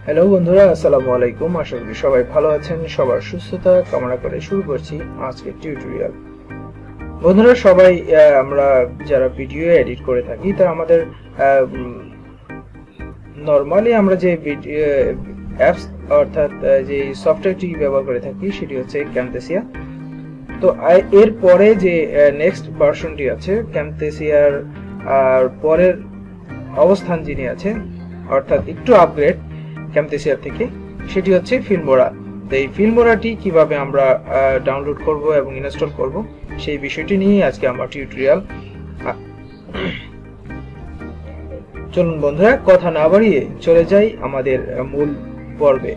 Hello বন্ধুরা, আসসালামু আলাইকুম। আশা করি সবাই ভালো আছেন। সবার সুস্থতা কামনা করে শুরু করছি আজকের টিউটোরিয়াল। বন্ধুরা, সবাই আমরা যারা ভিডিও এডিট করে থাকি তা আমাদের নরমালি আমরা যে অ্যাপস অর্থাৎ যে সফটওয়্যারটি ব্যবহার করে থাকি সেটি হচ্ছে ক্যামথেসিয়া। তো এর পরে যে নেক্সট ভার্সনটি আছে ক্যামথেসিয়ার আর পরের অবস্থান যিনি আছে অর্থাৎ একটু আপগ্রেড ক্যামথেসিয়া থেকে, সেটি হচ্ছে ফিল্মোরা। তো এই ফিল্মোরাটি কিভাবে আমরা ডাউনলোড করব এবং ইনস্টল করব সেই বিষয়টি নিয়ে আজকে আমার টিউটোরিয়াল। চলুন বন্ধুরা, কথা না বাড়িয়ে চলে যাই আমাদের মূল পর্বে।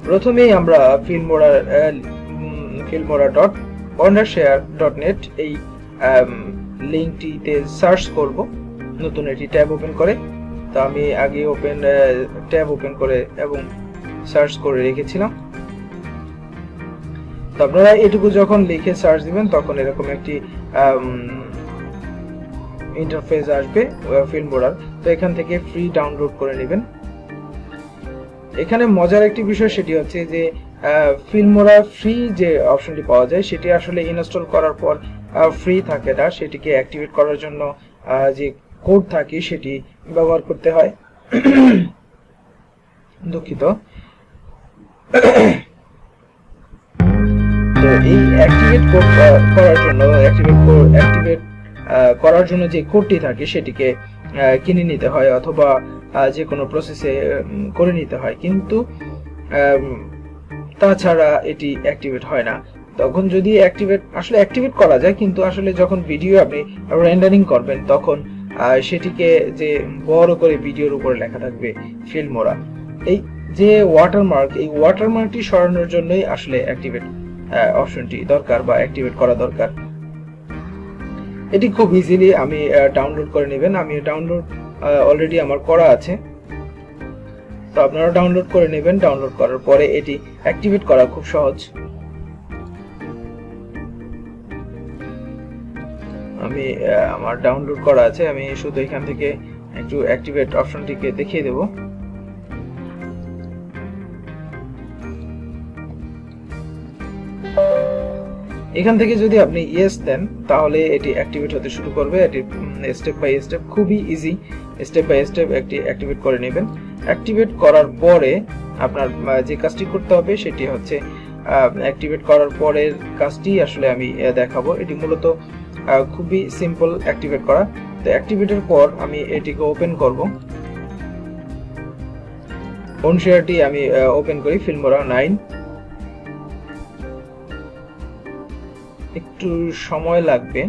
প্রথমেই আমরা filmora.wondershare.net এই লিংকটিতে সার্চ করব। নতুন একটি ট্যাব ওপেন করে, তো আমি আগে ট্যাব ওপেন করে এবং সার্চ করে রেখেছিলাম। তো আপনারা এটুকু যখন লিখে সার্চ দিবেন তখন এরকম একটি ইন্টারফেস আসবে ফিল্মোরার। তো এখান থেকে ফ্রি ডাউনলোড করে নেবেন। এখানে মজার একটি বিষয় সেটি হচ্ছে যে ফিল্মোরা ফ্রি যে অপশনটি পাওয়া যায় সেটি আসলে ইনস্টল করার পর ফ্রি থাকে না, সেটিকে অ্যাক্টিভেট করার জন্য যে কোড থাকে সেটি ব্যবহার করতে হয়। দুঃখিত। তো এই অ্যাক্টিভেট করার জন্য যে কোডটি থাকে সেটিকে কিনে নিতে হয় অথবা যে কোনো প্রসেসে করে নিতে হয়, কিন্তু তাছাড়া এটি অ্যাক্টিভেট হয় না। তখন যদি অ্যাক্টিভেট করা যায়, কিন্তু আসলে যখন ভিডিও আপনি রেন্ডারিং করবেন তখন সেটিকে যে বড় করে ভিডিওর উপরে লেখা থাকবে ফিল্মোরা, এই যে ওয়াটারমার্কটি সরানোর জন্যই আসলে অ্যাক্টিভেট অপশনটি দরকার বা অ্যাক্টিভেট করা দরকার। এটি খুব ইজিলি আমি ডাউনলোড করে নেবেন। আমি ডাউনলোড অলরেডি আমার করা আছে, তো আপনারা ডাউনলোড করে নেবেন। ডাউনলোড করার পরে এটি অ্যাক্টিভেট করা খুব সহজ। আমি আমার ডাউনলোড করা আছে, আমি শুধু এখান থেকে একটু অ্যাক্টিভেট অপশনটিকে দেখিয়ে দেব। এখান থেকে যদি আপনি ইয়েস দেন তাহলে এটি অ্যাক্টিভেট হতে শুরু করবে। এটি স্টেপ বাই স্টেপ, খুবই ইজি, স্টেপ বাই স্টেপ একটি অ্যাক্টিভেট করে নেবেন। অ্যাক্টিভেট করার পরে আপনার যে কাজটি করতে হবে সেটি হচ্ছে অ্যাক্টিভেট করার পরের কাজটি আসলে আমি দেখাবো। এটি মূলত খুবই সিম্পল অ্যাক্টিভেট করা। তো অ্যাক্টিভেটের পর আমি এটিকে ওপেন করব। ওনশেয়ারটি আমি ওপেন করি, ফিল্মোরা 9। একটু সময় লাগবে।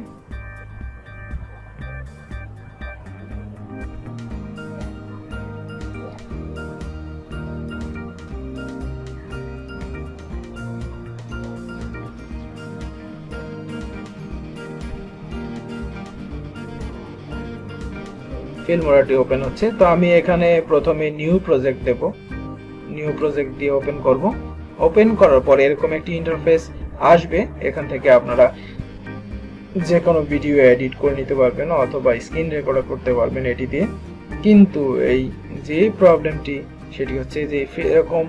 ফিল্মোরাটি ওপেন হচ্ছে। তো আমি এখানে প্রথমে নিউ প্রজেক্ট দেব। নিউ প্রজেক্ট দিয়ে ওপেন করব। ওপেন করার পরে এরকম একটি ইন্টারফেস আসবে। এখান থেকে আপনারা যে কোনো ভিডিও এডিট করে নিতে পারবেন অথবা স্ক্রিন রেকর্ড করতে পারবেন এটি দিয়ে। কিন্তু এই যে প্রবলেমটি সেটি হচ্ছে যে এরকম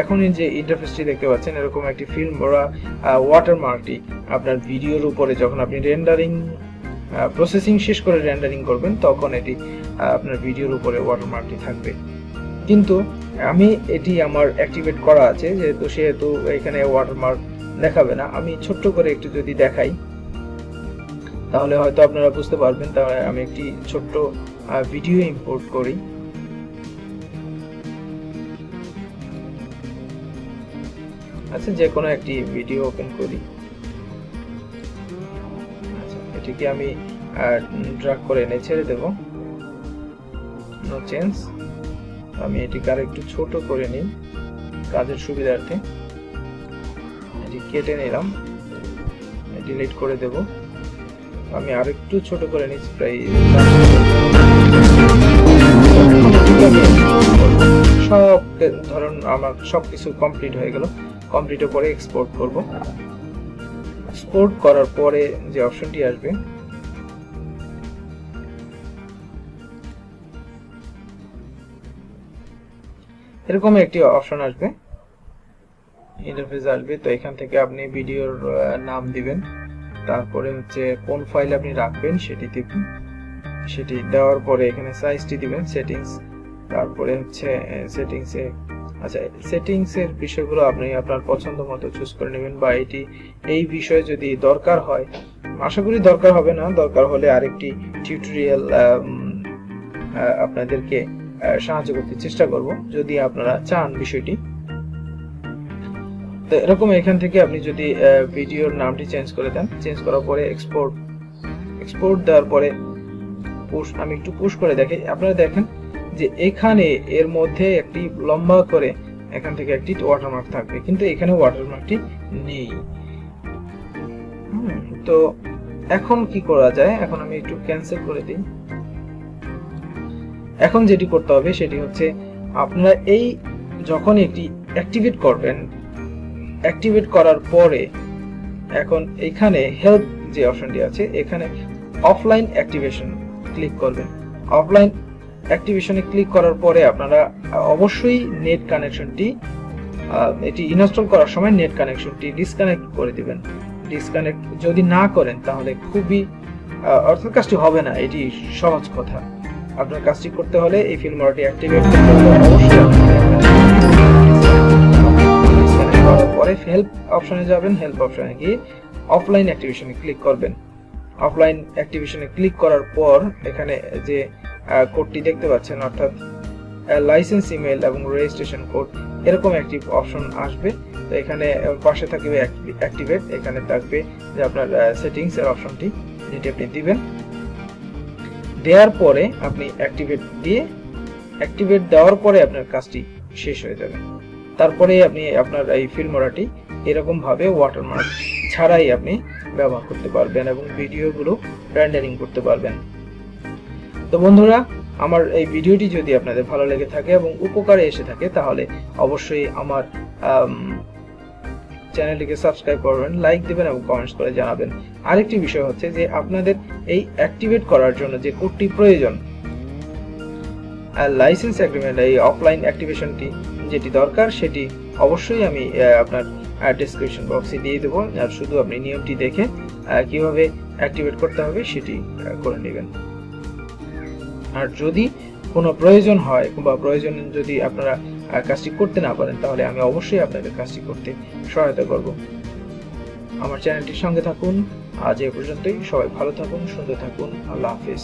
এখনই যে ইন্টারফেসটি দেখতে পাচ্ছেন এরকম একটি ফিল্মোরা ওয়াটারমার্কটি আপনার ভিডিওর উপরে যখন আপনি রেন্ডারিং প্রসেসিং শেষ করে রেন্ডারিং করবেন তখন এটি আপনার ভিডিওর উপরে ওয়াটারমার্কটি থাকবে। কিন্তু আমি এটি আমার অ্যাক্টিভেট করা আছে সেহেতু এখানে ওয়াটারমার্ক দেখাবে না। আমি ছোট্ট করে একটু যদি দেখাই তাহলে হয়তো আপনারা বুঝতে পারবেন। তাহলে আমি একটি ছোট্ট ভিডিও ইম্পোর্ট করি। আচ্ছা, যে কোনো একটি ভিডিও ওপেন করি। আচ্ছা, এটিকে আমি ড্র্যাগ করে এনে ছেড়ে দেব। No change. আমি এটিকে আর একটু ছোট করে নিই কাজের সুবিধার্থে। এটি কেটে নিলাম, ডিলিট করে দেব। আমি আরেকটু ছোট করে নিচ্ছি, প্রায় সব ধরুন আমার সবকিছু কমপ্লিট হয়ে গেল। কমপ্লিটের পরে এক্সপোর্ট করব। এক্সপোর্ট করার পরে যে অপশনটি আসবে এরকম একটি অপশন আসবে, ইন্টারফেস আসবে। তো এখান থেকে আপনি ভিডিওর নাম দিবেন, তারপরে হচ্ছে কোন ফাইল আপনি রাখবেন সেটি দিবেন, সেটি দেওয়ার পরে এখানে সাইজটি দিবেন, সেটিংস, তারপরে হচ্ছে সেটিংসে আচ্ছা সেটিংসের বিষয়গুলো আপনি আপনার পছন্দ মতো চুজ করে নেবেন, বা এই বিষয়ে যদি দরকার হয়, আশা করি দরকার হবে না, দরকার হলে আরেকটি টিউটোরিয়াল আপনাদেরকে সাহায্য করতে চেষ্টা করব যদি আপনারা চান বিষয়টি। তো এরকম এখান থেকে আপনি যদি ভিডিওর নামটি চেঞ্জ করে দেন, চেঞ্জ করার পরে এক্সপোর্ট দেওয়ার পরে পুশ, আমি একটু পুশ করে দেখি, আপনারা দেখেন যে এখানে এর মধ্যে একটি লম্বা করে এখান থেকে একটি ওয়াটারমার্ক থাকবে, কিন্তু এখানে ওয়াটারমার্কটি নেই। তো এখন কি করা যায়, এখন আমি একটু ক্যান্সেল করে দিই। এখন যেটি করতে হবে সেটি হচ্ছে আপনারা এই যখন একটি অ্যাক্টিভেট করবেন, অ্যাক্টিভেট করার পরে এখন এখানে হেল্প যে অপশনটি আছে এখানে অফলাইন অ্যাক্টিভেশন ক্লিক করবেন। অফলাইন অ্যাক্টিভেশনে ক্লিক করার পরে আপনারা অবশ্যই নেট কানেকশনটি এটি ইনস্টল করার সময় নেট কানেকশনটি ডিসকানেক্ট করে দিবেন। ডিসকানেক্ট যদি না করেন তাহলে খুবই অর্থাৎ কাজটি হবে না, এটি সহজ কথা। আপনার কাজটি করতে হলে এই ফিল্মোরাটি অ্যাক্টিভেট করতে হলে অবশ্যই পরে হেল্প অপশনে যাবেন, হেল্প অপশনে গিয়ে অফলাইন অ্যাক্টিভেশনে ক্লিক করবেন। অফলাইন অ্যাক্টিভেশনে ক্লিক করার পর এখানে যে কোডটি দেখতে পাচ্ছেন অর্থাৎ লাইসেন্স ইমেল এবং রেজিস্ট্রেশন কোড এরকম একটি অপশন আসবে। তো এখানে পাশে থাকবে অ্যাক্টিভেট, এখানে থাকবে যে আপনার সেটিংস এর অপশনটি, যেটি আপনি দিবেন। দেওয়ার পরে আপনি অ্যাক্টিভেট দেওয়ার পরে আপনার কাজটি শেষ হয়ে যাবে। তারপরে আপনি আপনার এই ফিল্মোরাটি এরকম ভাবে ওয়াটারমার্ক ছাড়াই আপনি ব্যবহার করতে পারবেন এবং ভিডিওগুলো রেন্ডারিং করতে পারবেন। তো বন্ধুরা, আমার এই ভিডিওটি যদি আপনাদের ভালো লেগে থাকে এবং উপকারে এসে থাকে তাহলে অবশ্যই আমার চ্যানেলটিকে সাবস্ক্রাইব করবেন, লাইক দিবেন এবং কমেন্টস করে জানাবেন। আরেকটি বিষয় হচ্ছে যে আপনাদের এই অ্যাক্টিভেট করার জন্য যে কোডটি প্রয়োজন, লাইসেন্স এগ্রিমেন্ট, এই অফলাইন অ্যাক্টিভেশনটি যেটি দরকার সেটি অবশ্যই আমি আপনার ডেসক্রিপশন বক্সে দিয়ে দেবো, আর শুধু আপনি নিয়মটি দেখে কিভাবে অ্যাক্টিভেট করতে হবে সেটি করে নেবেন। আর যদি কোনো প্রয়োজন হয় বা প্রয়োজন যদি আপনারা কাজটি করতে না পারেন তাহলে আমি অবশ্যই আপনাদের কাজটি করতে সহায়তা করব। আমার চ্যানেলটির সঙ্গে থাকুন। আজ এ পর্যন্তই। সবাই ভালো থাকুন, সুন্দর থাকুন। আল্লাহ হাফেজ।